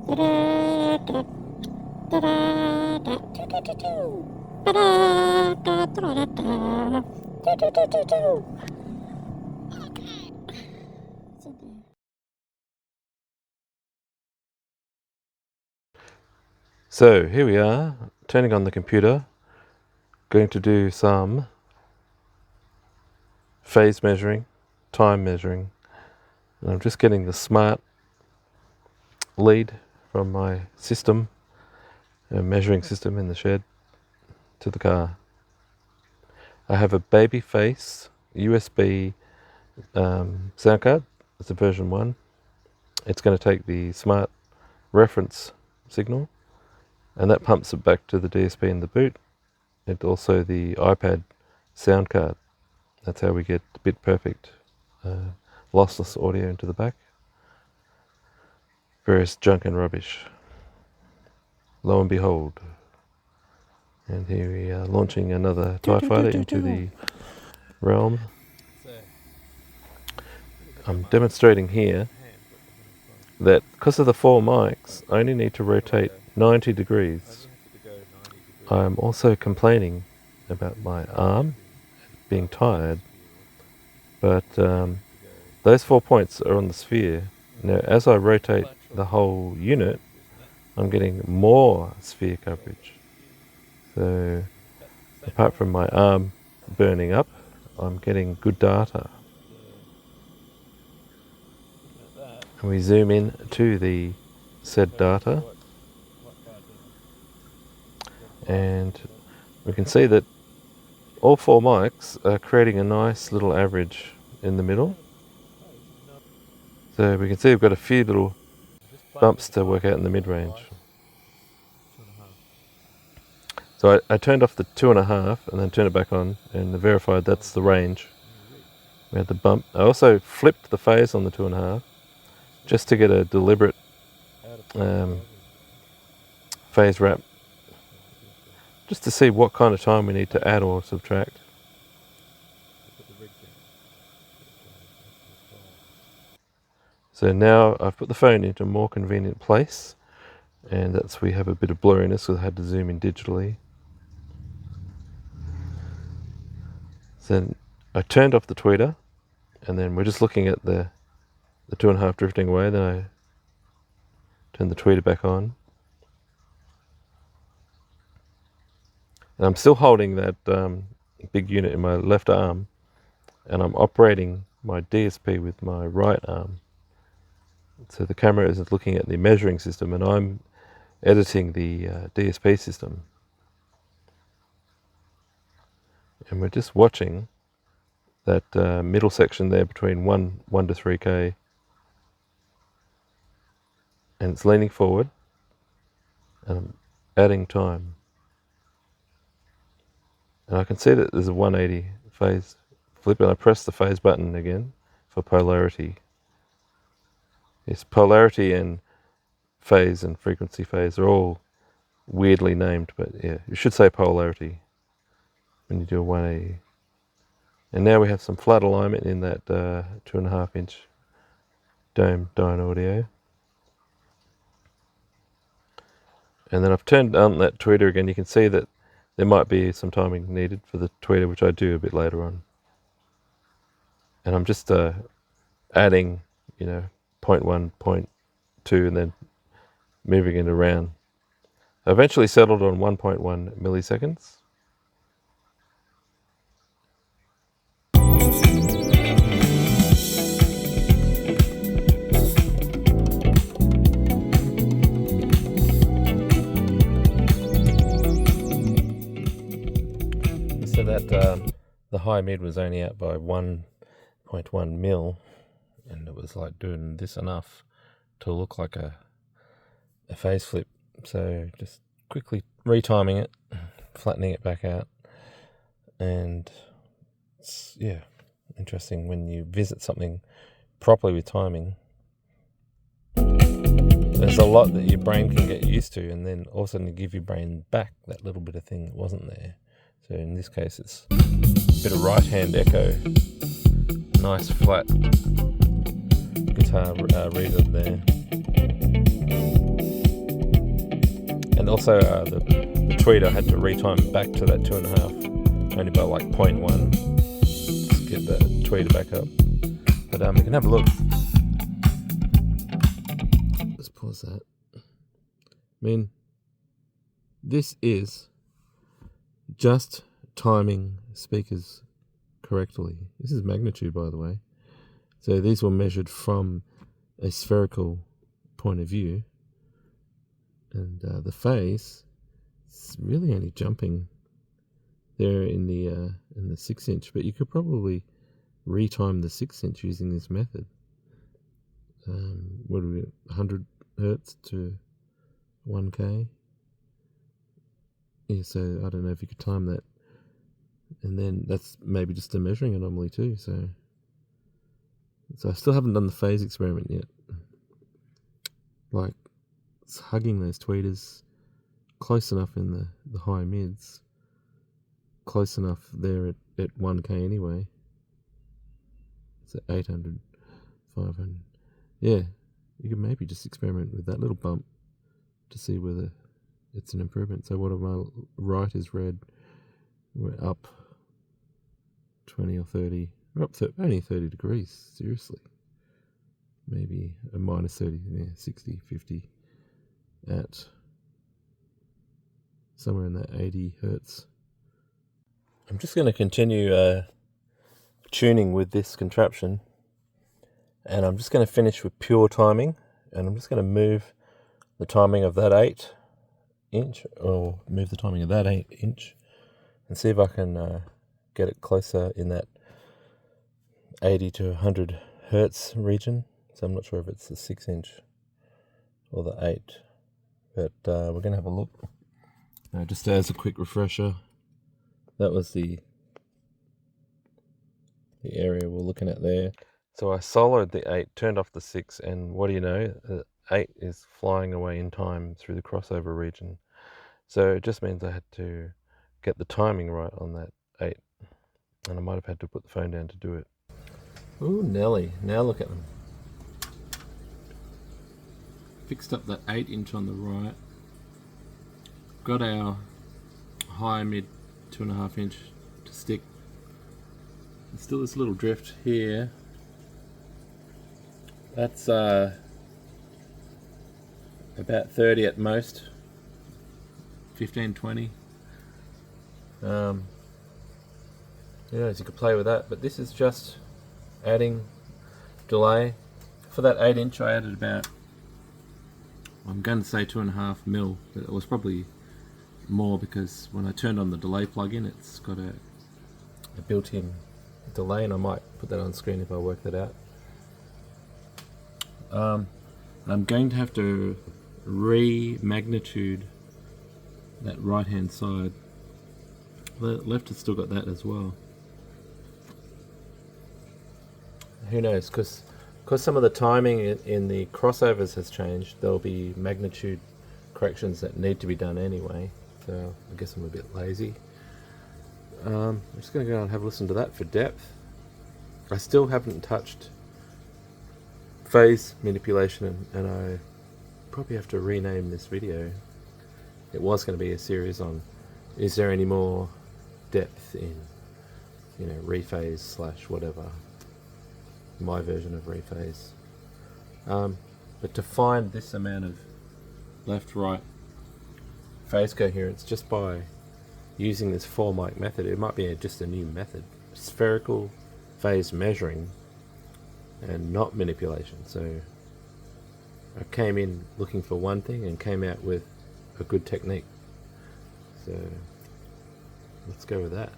So here we are, turning on the computer, going to do some phase measuring, time measuring, and I'm just getting the smart lead from my system, a measuring system in the shed, to the car. I have a baby face USB sound card. It's a version 1. It's going to take the smart reference signal and that pumps it back to the DSP in the boot. It's also the iPad sound card. That's how we get bit perfect lossless audio into the back. Various junk and rubbish. Lo and behold. And here we are launching another TIE fighter into the realm. I'm demonstrating here that because of the 4 mics, I only need to rotate 90 degrees. I'm also complaining about my arm being tired, but those 4 points are on the sphere. Now as I rotate the whole unit, I'm getting more sphere coverage. So apart from my arm burning up, I'm getting good data. And we zoom in to the said data, and we can see that all 4 mics are creating a nice little average in the middle. So we can see we've got a few little bumps to work out in the mid-range. So I turned off the 2.5 and then turned it back on and verified that's the range. We had the bump. I also flipped the phase on the 2.5 just to get a deliberate phase wrap, just to see what kind of time we need to add or subtract. So now I've put the phone into a more convenient place, and that's we have a bit of blurriness, so I had to zoom in digitally. Then I turned off the tweeter, and then we're just looking at the 2.5 drifting away. Then I turned the tweeter back on, and I'm still holding that big unit in my left arm, and I'm operating my DSP with my right arm. So the camera is looking at the measuring system, and I'm editing the DSP system. And we're just watching that middle section there between 1 to 3K, and it's leaning forward, and I'm adding time. And I can see that there's a 180 phase flip, and I press the phase button again for polarity. Yes, polarity and phase and frequency phase are all weirdly named, but yeah, you should say polarity when you do a 180. And now we have some flat alignment in that 2.5 inch dome dyne audio. And then I've turned on that tweeter again. You can see that there might be some timing needed for the tweeter, which I do a bit later on. And I'm just adding, 0.1, 0.2, and then moving it around. I eventually settled on 1.1 milliseconds. So that the high mid was only out by 1.1 mil, and it was like doing this enough to look like a phase flip. So just quickly retiming it, flattening it back out, and it's interesting when you visit something properly with timing. There's a lot that your brain can get used to, and then all of a sudden you give your brain back that little bit of thing that wasn't there. So in this case, it's a bit of right-hand echo, nice flat guitar reverb there. And also the tweet, I had to retime back to that 2.5, only by like 0.1, just get the tweeter back up. But we can have a look. Let's pause that. I mean, this is just timing speakers correctly. This is magnitude, by the way. So these were measured from a spherical point of view, and the phase is really only jumping there in the 6-inch, but you could probably retime the 6-inch using this method. What do we 100 hertz to 1k? Yeah, so I don't know if you could time that, and then that's maybe just a measuring anomaly too. So I still haven't done the phase experiment yet. Like, it's hugging those tweeters close enough in the high mids, close enough there at 1k anyway. It's at 800, 500. Yeah, you could maybe just experiment with that little bump to see whether it's an improvement. So what on my right is red. We're up 20 or 30. We're up only 30 degrees, seriously. Maybe a minus 30, yeah, 60, 50 at somewhere in that 80 hertz. I'm just going to continue tuning with this contraption, and I'm just going to finish with pure timing, and I'm just going to move the timing of that 8-inch, or move the timing of that 8-inch, and see if I can get it closer in that 80 to 100 hertz region. So I'm not sure if it's the 6-inch or the 8, but we're going to have a look. Just as a quick refresher, that was the area we're looking at there. So I soloed the 8, turned off the 6, and what do you know? The 8 is flying away in time through the crossover region. So it just means I had to get the timing right on that 8, and I might have had to put the phone down to do it. Ooh, Nelly. Now look at them. Fixed up that 8-inch on the right. Got our high mid 2.5-inch to stick. There's still this little drift here. That's about 30 at most. 15, 20. Yeah, as you could play with that, but this is just adding delay. For that 8-inch I added about, I'm going to say 2.5 mil, but it was probably more because when I turned on the delay plug-in, it's got a built-in delay, and I might put that on screen if I work that out. I'm going to have to re-magnitude that right-hand side. The left has still got that as well. Who knows? Because some of the timing in the crossovers has changed, there'll be magnitude corrections that need to be done anyway. So I guess I'm a bit lazy. I'm just going to go and have a listen to that for depth. I still haven't touched phase manipulation, and I probably have to rename this video. It was going to be a series on, is there any more depth in, rephase / whatever, my version of rephase. But to find this amount of left-right phase coherence just by using this 4-mic method, it might be just a new method, spherical phase measuring and not manipulation. So I came in looking for one thing and came out with a good technique. So let's go with that.